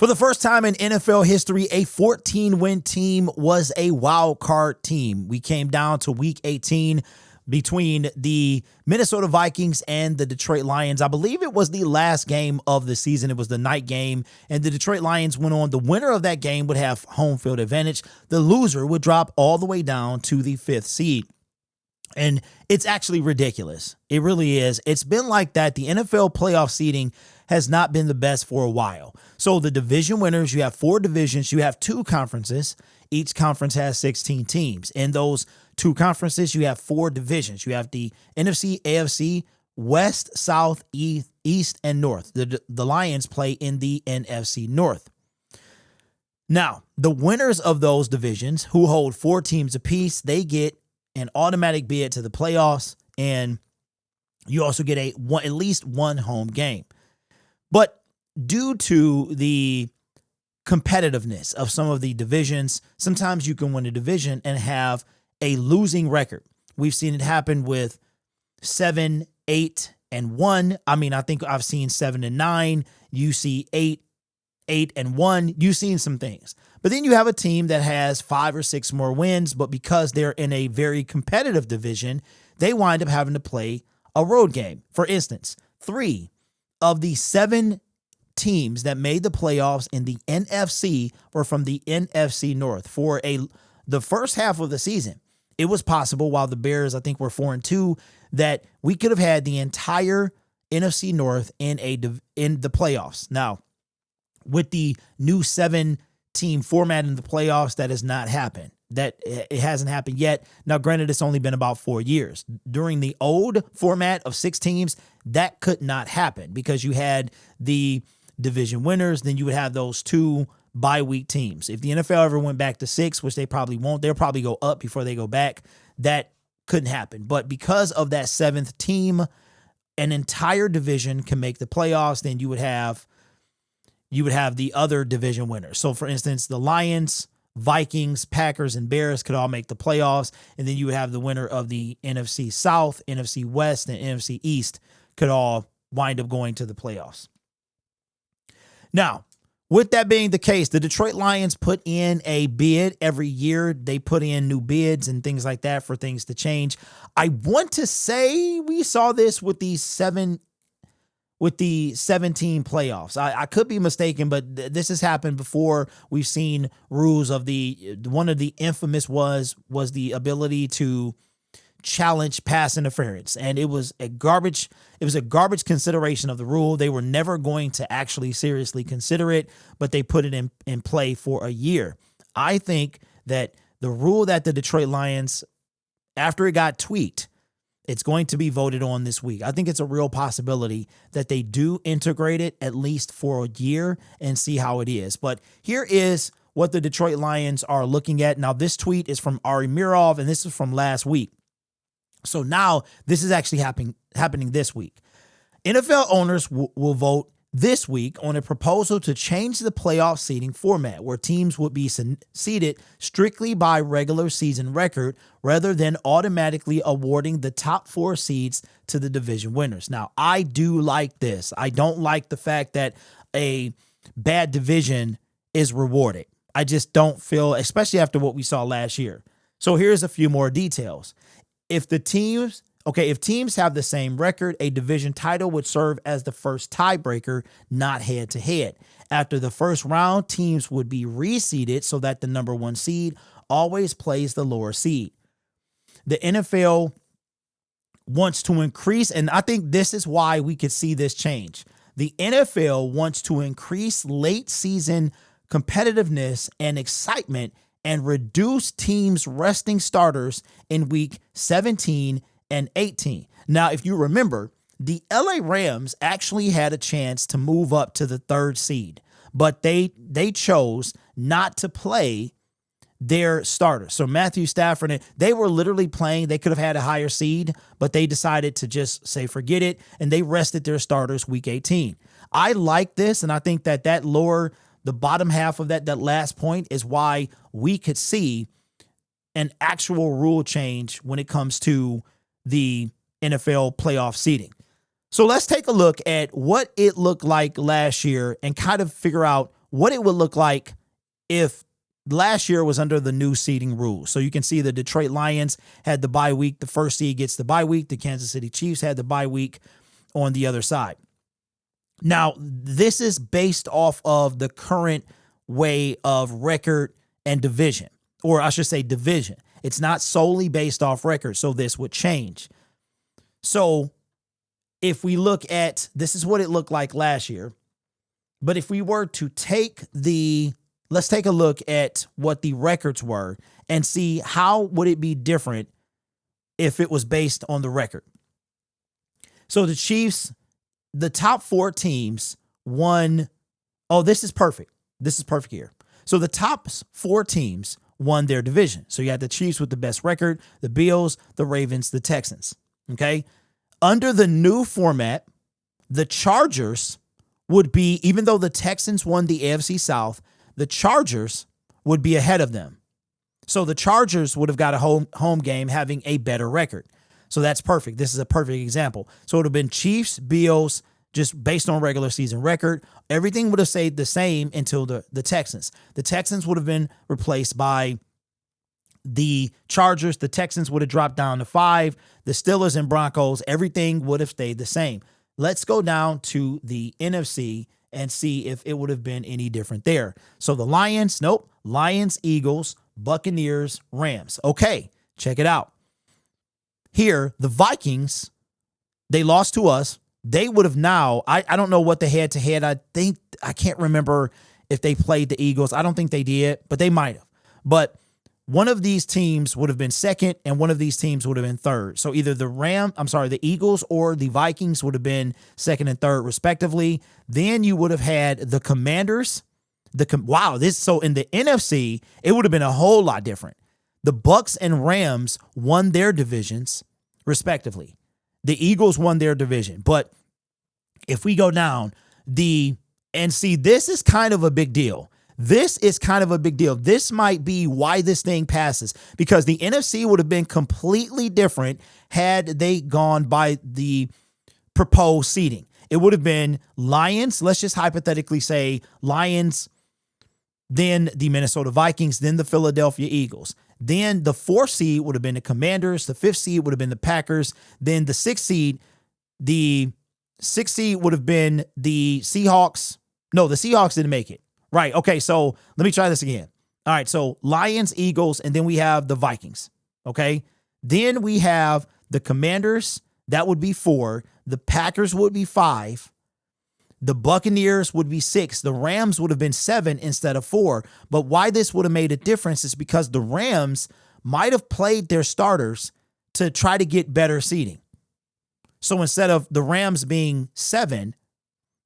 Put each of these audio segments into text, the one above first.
For the first time in NFL history, a 14-win team was a wild card team. We came down to week 18 between the Minnesota Vikings and the Detroit Lions. I believe it was the last game of the season. It was the night game, and the Detroit Lions went on. The winner of that game would have home field advantage. The loser would drop all the way down to the 5th seed. And it's actually ridiculous. It really is. It's been like that. The NFL playoff seeding has not been the best for a while. So the division winners, you have 4 divisions, you have 2 conferences. Each conference has 16 teams. In those 2 conferences, you have 4 divisions. You have the NFC, AFC, West, South, East, and North. The Lions play in the NFC North. Now, the winners of those divisions, who hold 4 teams apiece, they get an automatic bid to the playoffs, and you also get at least one home game. But due to the competitiveness of some of the divisions, sometimes you can win a division and have a losing record. We've seen it happen with 7, 8, and 1. I mean, I think I've seen 7 and 9. You see 8, 8 and 1. You've seen some things. But then you have a team that has 5 or 6 more wins, but because they're in a very competitive division, they wind up having to play a road game. For instance, 3 of the 7 teams that made the playoffs in the NFC were from the NFC North. For the first half of the season, it was possible, while the Bears, I think, were 4-2, that we could have had the entire NFC North in the playoffs. Now, with the new 7-team format in the playoffs, that has not happened. That it hasn't happened yet. Now, granted, it's only been about 4 years. During the old format of 6 teams, that could not happen because you had the division winners, then you would have those 2 bye-week teams. If the NFL ever went back to 6, which they probably won't, they'll probably go up before they go back. That couldn't happen. But because of that 7th team, an entire division can make the playoffs, then you would have the other division winners. So, for instance, the Lions, Vikings, Packers, and Bears could all make the playoffs, and then you would have the winner of the NFC South, NFC West, and NFC East could all wind up going to the playoffs. Now, with that being the case, the Detroit Lions put in a bid every year. They put in new bids and things like that for things to change. I want to say we saw this with the 17 playoffs. I could be mistaken, but this has happened before. We've seen rules of one of the infamous was the ability to challenge pass interference, and it was a garbage consideration of the rule. They were never going to actually seriously consider it, but they put it in play for a year. I think that the rule that the Detroit Lions, after it got tweaked, it's going to be voted on this week. I think it's a real possibility that they do integrate it at least for a year and see how it is. But here is what the Detroit Lions are looking at. Now, this tweet is from Ari Mirov, and this is from last week. So now this is actually happening this week. NFL owners will vote this week on a proposal to change the playoff seeding format, where teams would be seeded strictly by regular season record rather than automatically awarding the top 4 seeds to the division winners. Now, I do like this. I don't like the fact that a bad division is rewarded. I just don't feel, especially after what we saw last year. So here's a few more details. If teams have the same record, a division title would serve as the first tiebreaker, not head-to-head. After the first round, teams would be reseeded so that the number 1 seed always plays the lower seed. The NFL wants to increase, and I think this is why we could see this change. The NFL wants to increase late season competitiveness and excitement and reduce teams resting starters in week 17 and 18. Now, if you remember, the LA Rams actually had a chance to move up to the 3rd seed, but they chose not to play their starters. So Matthew Stafford, they were literally playing. They could have had a higher seed, but they decided to just say, forget it. And they rested their starters week 18. I like this. And I think that the bottom half of that last point is why we could see an actual rule change when it comes to the NFL playoff seeding. So let's take a look at what it looked like last year and kind of figure out what it would look like if last year was under the new seeding rules. So you can see the Detroit Lions had the bye week. The first seed gets the bye week. The Kansas City Chiefs had the bye week on the other side. Now, this is based off of the current way of record and division, or I should say division. It's not solely based off record, so this would change. So if we look at, this is what it looked like last year, but if we were to let's take a look at what the records were and see how would it be different if it was based on the record. So the Chiefs, the top 4 teams won. Oh, this is perfect. This is perfect here. So the top 4 teams won their division. So you had the Chiefs with the best record, the Bills, the Ravens, the Texans. Okay. Under the new format, the Chargers would be, even though the Texans won the AFC South, the Chargers would be ahead of them. So the Chargers would have got a home game having a better record. So that's perfect. This is a perfect example. So it would have been Chiefs, Bills, just based on regular season record. Everything would have stayed the same until the Texans. The Texans would have been replaced by the Chargers. The Texans would have dropped down to 5. The Steelers and Broncos, everything would have stayed the same. Let's go down to the NFC and see if it would have been any different there. So the Lions, nope. Lions, Eagles, Buccaneers, Rams. Okay, check it out. Here, the Vikings, they lost to us. They would have now, I don't know what the head-to-head, I can't remember if they played the Eagles. I don't think they did, but they might have. But one of these teams would have been second, and one of these teams would have been third. So either the Eagles or the Vikings would have been second and third, respectively. Then you would have had the Commanders. So in the NFC, it would have been a whole lot different. The Bucks and Rams won their divisions, respectively. The Eagles won their division. But if we go down, this is kind of a big deal. This is kind of a big deal. This might be why this thing passes, because the NFC would have been completely different had they gone by the proposed seeding. It would have been Lions. Let's just hypothetically say Lions, then the Minnesota Vikings, then the Philadelphia Eagles. Then the 4th seed would have been the Commanders. The 5th seed would have been the Packers. Then the 6th seed would have been the Seahawks. No, the Seahawks didn't make it. Right. Okay. So let me try this again. All right. So Lions, Eagles, and then we have the Vikings. Okay. Then we have the Commanders. That would be 4. The Packers would be 5. The Buccaneers would be 6. The Rams would have been 7 instead of 4. But why this would have made a difference is because the Rams might have played their starters to try to get better seeding. So instead of the Rams being 7,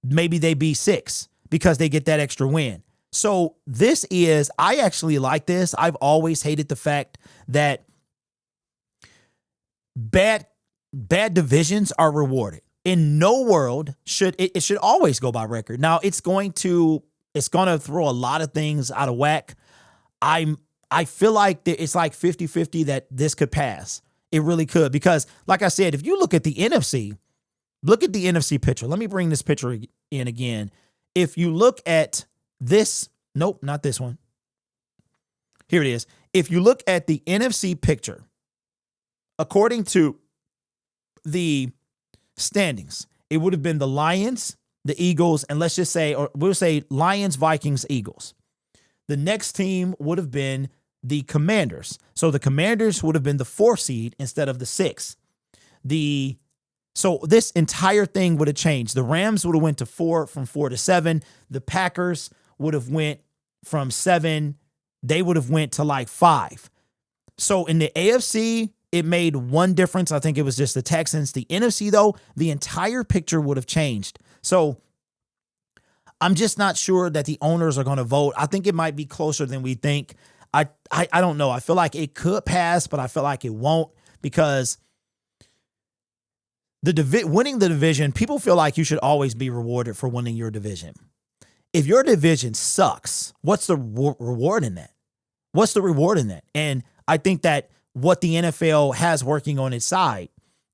maybe they be 6 because they get that extra win. So I actually like this. I've always hated the fact that bad divisions are rewarded. In no world should it should always go by record. Now it's going to throw a lot of things out of whack. I feel like it's like 50-50 that this could pass. It really could, because like I said, if you look at the NFC, picture. Let me bring this picture in again. If you look at this, nope, not this one. Here it is. If you look at the NFC picture, according to the standings, it would have been the Lions, the Eagles, and we'll say Lions, Vikings, Eagles. The next team would have been the Commanders. So the Commanders would have been the 4th seed instead of the 6th. So this entire thing would have changed. The Rams would have went to 4, from 4 to 7. The Packers would have went from 7. They would have went to like 5. So in the AFC, it made one difference. I think it was just the Texans. The NFC, though, the entire picture would have changed. So I'm just not sure that the owners are going to vote. I think it might be closer than we think. I don't know. I feel like it could pass, but I feel like it won't, because winning the division, people feel like you should always be rewarded for winning your division. If your division sucks, what's the reward in that? What's the reward in that? And I think that what the NFL has working on its side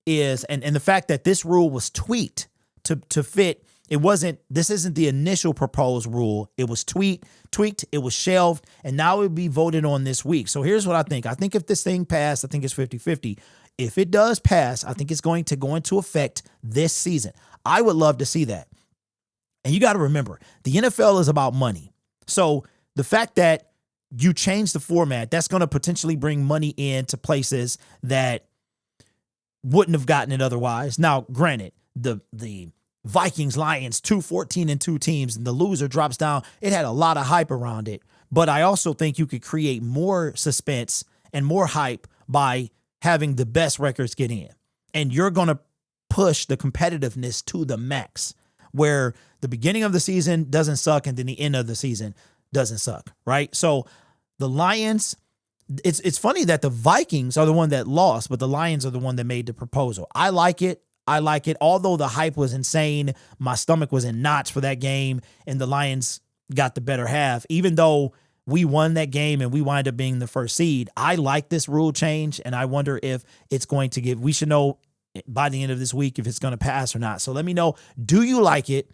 is, and the fact that this rule was tweaked to fit this isn't the initial proposed rule. It was tweaked, it was shelved, and now it will be voted on this week. So here's what I think. I think if this thing passed, I think it's 50-50. If it does pass, I think it's going to go into effect this season. I would love to see that. And you got to remember, the NFL is about money. So the fact that you change the format, that's going to potentially bring money into places that wouldn't have gotten it otherwise. Now, granted, the Vikings, Lions, 2-14-2 teams, and the loser drops down. It had a lot of hype around it. But I also think you could create more suspense and more hype by having the best records get in. And you're going to push the competitiveness to the max, where the beginning of the season doesn't suck and then the end of the season doesn't suck, right? So the Lions, it's funny that the Vikings are the one that lost, but the Lions are the one that made the proposal. I like it. Although the hype was insane, my stomach was in knots for that game, and the Lions got the better half. Even though we won that game and we wind up being the first seed, I like this rule change, and I wonder if it's going to give. We should know by the end of this week if it's going to pass or not. So let me know, do you like it?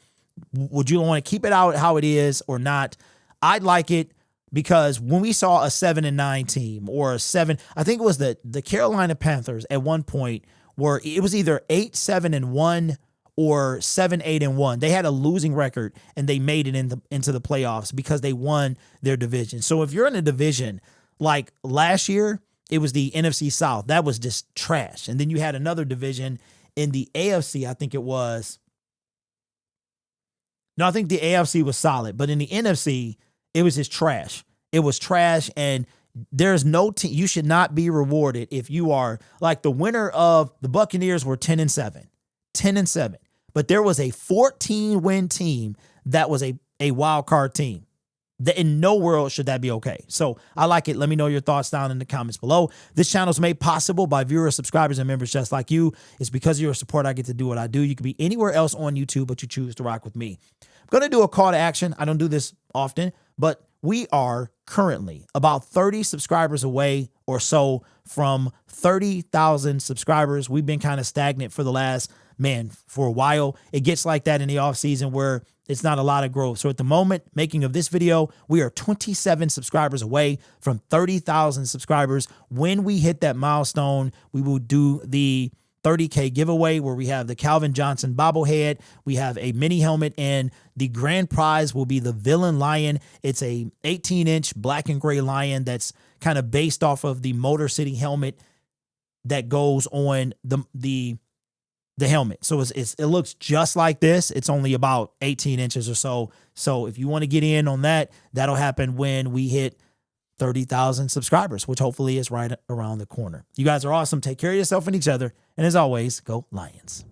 Would you want to keep it out how it is or not? I'd like it because when we saw a 7-9 team or a 7, I think it was the Carolina Panthers at one point where it was either 8-7-1 or 7-8-1. They had a losing record and they made it into the playoffs because they won their division. So if you're in a division like last year, it was the NFC South. That was just trash. And then you had another division in the AFC. I think it was. No, I think the AFC was solid. But in the NFC, it was just trash. It was trash. And there's no team. You should not be rewarded if you are like the winner of the Buccaneers were 10-7. 10-7. But there was a 14-win team that was a wild card team. In no world should that be okay. So I like it. Let me know your thoughts down in the comments below. This channel is made possible by viewers, subscribers, and members just like you. It's because of your support I get to do what I do. You could be anywhere else on YouTube, but you choose to rock with me. I'm going to do a call to action. I don't do this often, but we are currently about 30 subscribers away or so from 30,000 subscribers. We've been kind of stagnant for the last, for a while. It gets like that in the off season where it's not a lot of growth. So at the moment, making of this video, we are 27 subscribers away from 30,000 subscribers. When we hit that milestone, we will do the 30K giveaway where we have the Calvin Johnson bobblehead. We have a mini helmet, and the grand prize will be the Villain Lion. It's a 18-inch black and gray lion that's kind of based off of the Motor City helmet that goes on the helmet. So it looks just like this. It's only about 18 inches or so. So if you want to get in on that, that'll happen when we hit 30,000 subscribers, which hopefully is right around the corner. You guys are awesome. Take care of yourself and each other. And as always, go Lions.